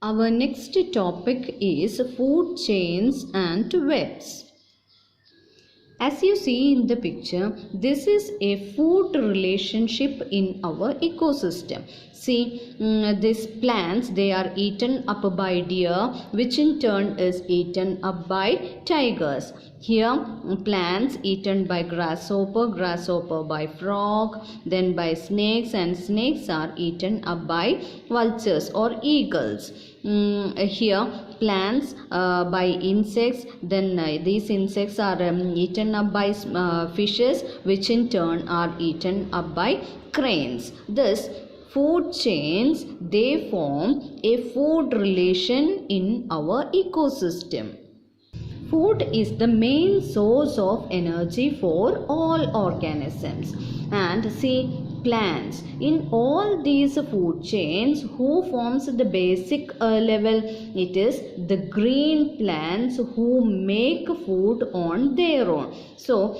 Our next topic is food chains and webs. As you see in the picture, this is a food relationship in our ecosystem. See, these plants, they are eaten up by deer, which in turn is eaten up by tigers. Here, plants eaten by grasshopper, grasshopper by frog, then by snakes, and snakes are eaten up by vultures or eagles. Here, plants by insects, then these insects are eaten up by fishes, which in turn are eaten up by cranes. Thus, food chains, they form a food relation in our ecosystem. Food is the main source of energy for all organisms. And see, plants. In all these food chains, who forms the basic level? It is the green plants who make food on their own. So,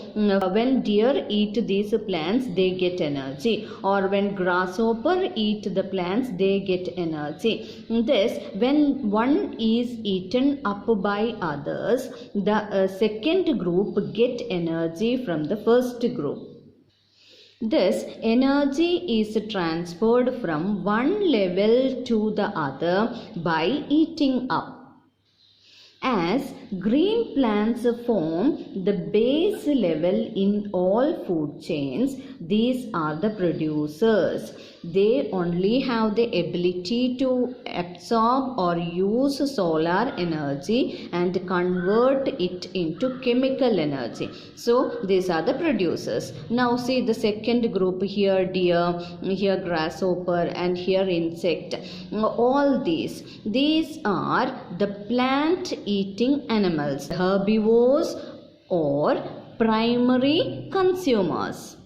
when deer eat these plants, they get energy. Or when grasshopper eat the plants, they get energy. Thus, when one is eaten up by others, the second group get energy from the first group. Thus, energy is transferred from one level to the other by eating up. As green plants form the base level in all food chains, these are the producers. They only have the ability to absorb or use solar energy and convert it into chemical energy. So, these are the producers. Now, see the second group here, deer, here grasshopper, and here insect. All these are the plant eating animals, herbivores or primary consumers.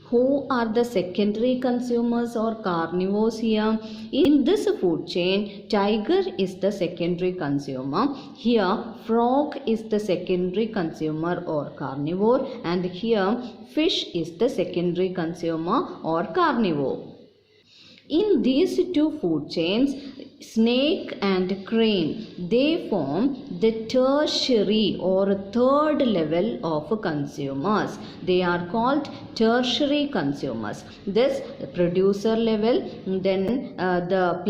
Who are the secondary consumers or carnivores here? In this food chain, tiger is the secondary consumer. Here, frog is the secondary consumer or carnivore, and here, fish is the secondary consumer or carnivore. In these two food chains, snake and crane, they form the tertiary or third level of consumers. They are called tertiary consumers. This producer level, then the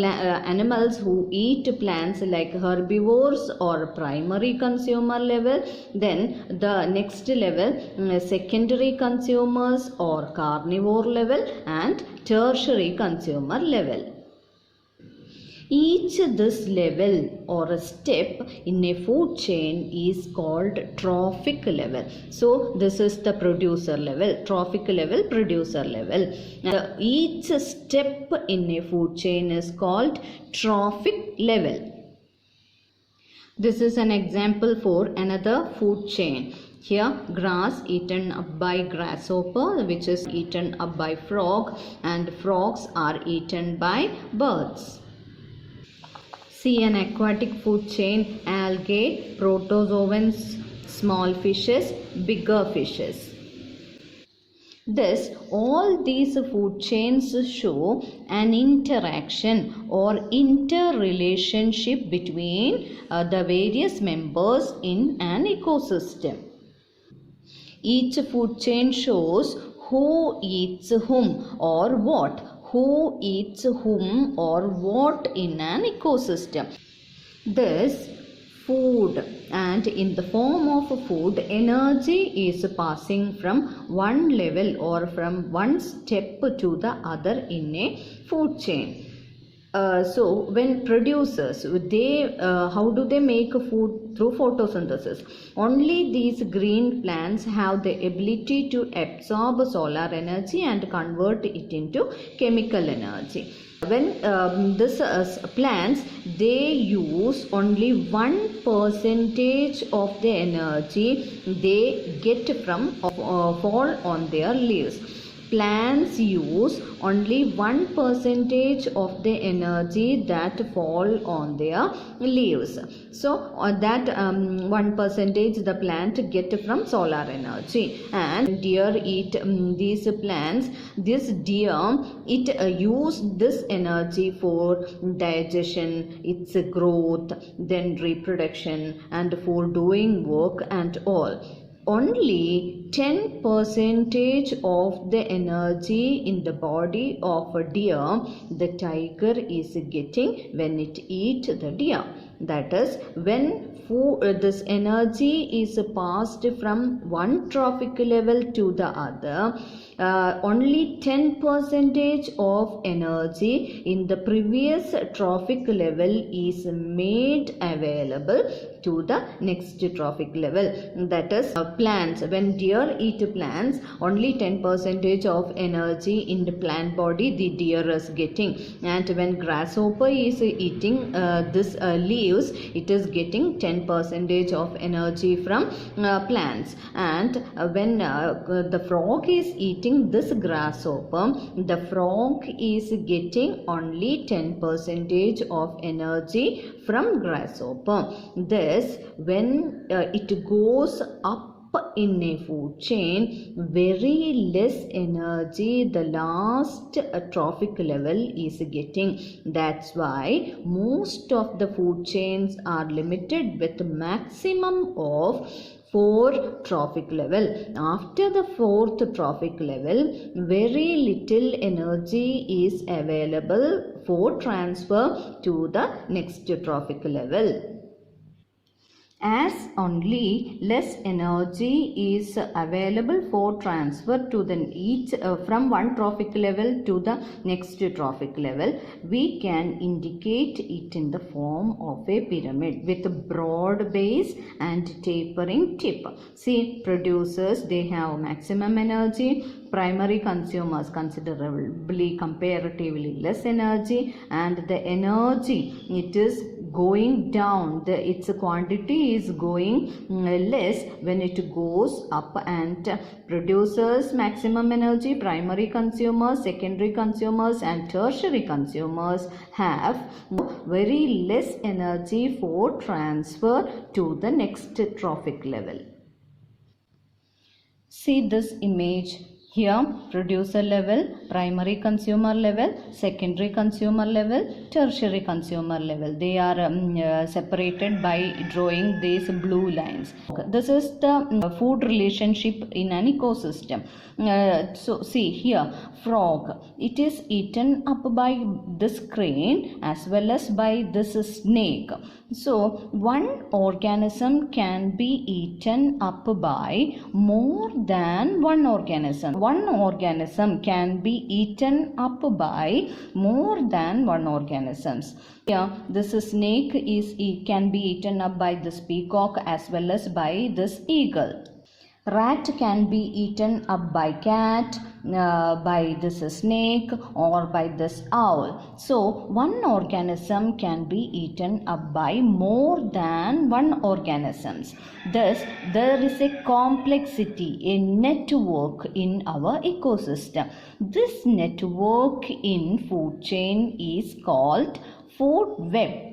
animals who eat plants like herbivores or primary consumer level, then the next level secondary consumers or carnivore level, and tertiary consumer level. Each this level or a step in a food chain is called trophic level. So this is the producer level, trophic level, producer level. Each step in a food chain is called trophic level. This is an example for another food chain. Here, grass eaten up by grasshopper, which is eaten up by frog, and frogs are eaten by birds. See an aquatic food chain, algae, protozoans, small fishes, bigger fishes. Thus, all these food chains show an interaction or interrelationship between the various members in an ecosystem. Each food chain shows who eats whom or what, who eats whom or what in an ecosystem. Thus, food, and in the form of food, energy is passing from one level or from one step to the other in a food chain. So when producers, they how do they make food? Through photosynthesis. Only these green plants have the ability to absorb solar energy and convert it into chemical energy. When this plants, they use only 1% of the energy they get from fall on their leaves. plants use only 1% of the energy that fall on their leaves. So that 1% the plant get from solar energy, and deer eat these plants. This deer it use this energy for digestion, its growth, then reproduction, and for doing work and all. Only 10% of the energy in the body of a deer the tiger is getting when it eat the deer. That is, when this energy is passed from one trophic level to the other, only 10% of energy in the previous trophic level is made available to the next trophic level. That is, plants, when deer eat plants, only 10% of energy in the plant body the deer is getting, and when grasshopper is eating this leaves, it is getting 10% of energy from plants. And when the frog is eating this grasshopper, the frog is getting only 10% of energy from grasshopper. This, when it goes up in a food chain, very less energy the last trophic level is getting. That's why most of the food chains are limited with maximum of 4 trophic level. After the 4th trophic level, very little energy is available for transfer to the next trophic level. As only less energy is available for transfer to the from one trophic level to the next trophic level, we can indicate it in the form of a pyramid with a broad base and tapering tip. See, producers, they have maximum energy. Primary consumers considerably comparatively less energy, and the energy, it is going down, its quantity is going less when it goes up. And producers maximum energy, primary consumers, secondary consumers, and tertiary consumers have very less energy for transfer to the next trophic level. See this image. Here, producer level, primary consumer level, secondary consumer level, tertiary consumer level. They are separated by drawing these blue lines. This is the food relationship in an ecosystem. So see here, frog, it is eaten up by this crane as well as by this snake. So one organism can be eaten up by more than one organism. One organism can be eaten up by more than one organisms. Here, this snake can be eaten up by this peacock as well as by this eagle. Rat can be eaten up by cat, by this snake, or by this owl. So one organism can be eaten up by more than one organisms. Thus, there is a complexity, a network in our ecosystem. This network in food chain is called food web.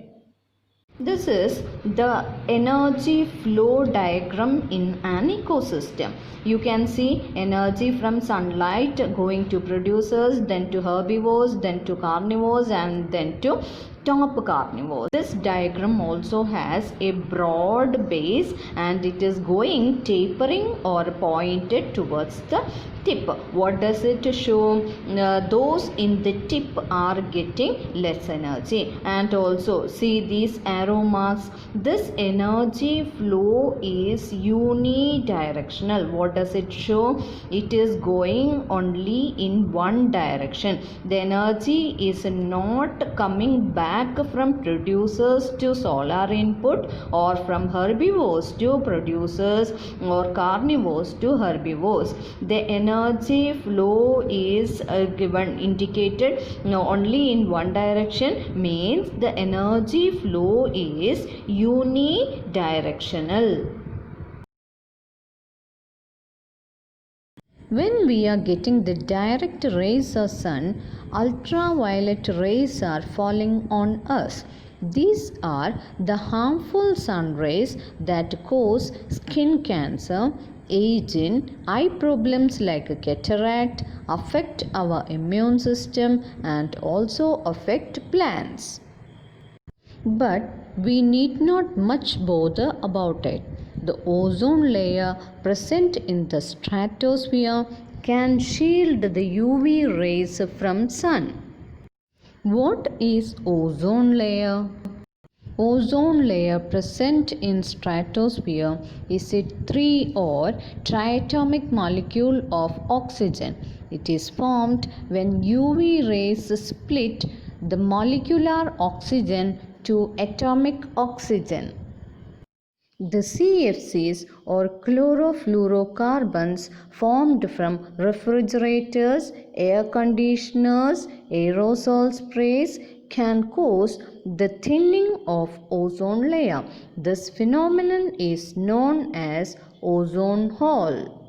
This is the energy flow diagram in an ecosystem. You can see energy from sunlight going to producers, then to herbivores, then to carnivores, and then to top carnivores. This diagram also has a broad base and it is going tapering or pointed towards the tip. What does it show? Those in the tip are getting less energy. And also see these arrow marks. This energy flow is unidirectional. What does it show? It is going only in one direction. The energy is not coming back from producers to solar input, or from herbivores to producers, or carnivores to herbivores. The energy flow is indicated only in one direction, means the energy flow is unidirectional. When we are getting the direct rays of sun, ultraviolet rays are falling on us. These are the harmful sun rays that cause skin cancer, aging, eye problems like cataract, affect our immune system and also affect plants. But we need not much bother about it. The ozone layer present in the stratosphere can shield the UV rays from sun. What is ozone layer? Ozone layer present in stratosphere is a 3 or triatomic molecule of oxygen. It is formed when UV rays split the molecular oxygen to atomic oxygen. The CFCs or chlorofluorocarbons formed from refrigerators, air conditioners, aerosol sprays can cause the thinning of ozone layer. This phenomenon is known as ozone hole.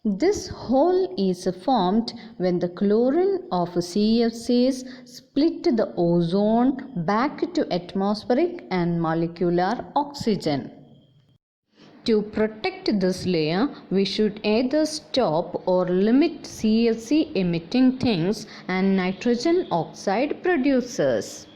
This hole is formed when the chlorine of CFCs split the ozone back to atmospheric and molecular oxygen. To protect this layer, we should either stop or limit CFC emitting things and nitrogen oxide producers.